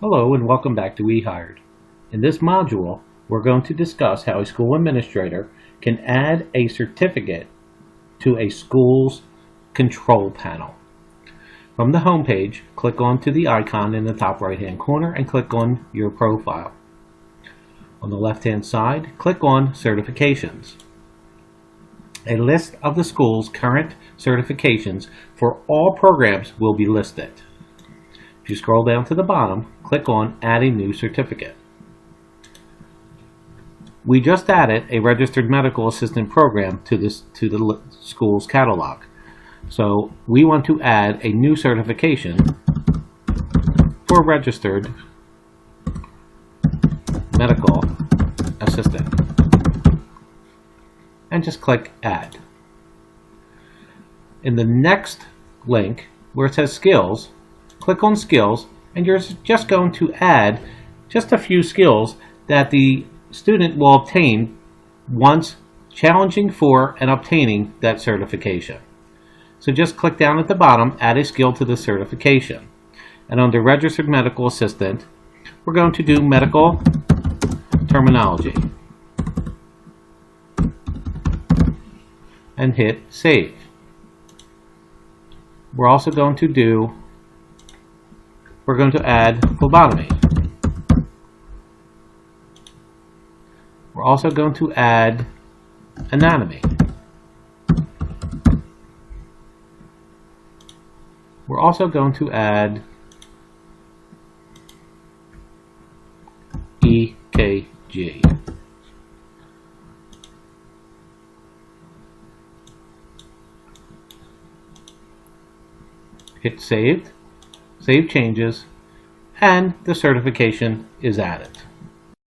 Hello and welcome back to eHired. In this module, we're going to discuss how a school administrator can add a certificate to a school's control panel. From the home page, click onto the icon in the top right-hand corner and click on Your Profile. On the left-hand side, click on Certifications. A list of the school's current certifications for all programs will be listed. If you scroll down to the bottom, click on Add a New Certificate. We just added a registered medical assistant program to the school's catalog. So we want to add a new certification for registered medical assistant. And just click Add. In the next link where it says Skills, click on Skills, and you're just going to add just a few skills that the student will obtain once challenging for and obtaining that certification. So just click down at the bottom, add a skill to the certification. And under Registered Medical Assistant, we're going to do Medical Terminology. And hit Save. We're also going to add phlebotomy. We're also going to add anatomy. We're also going to add EKG. Hit Saved. Save changes, and the certification is added.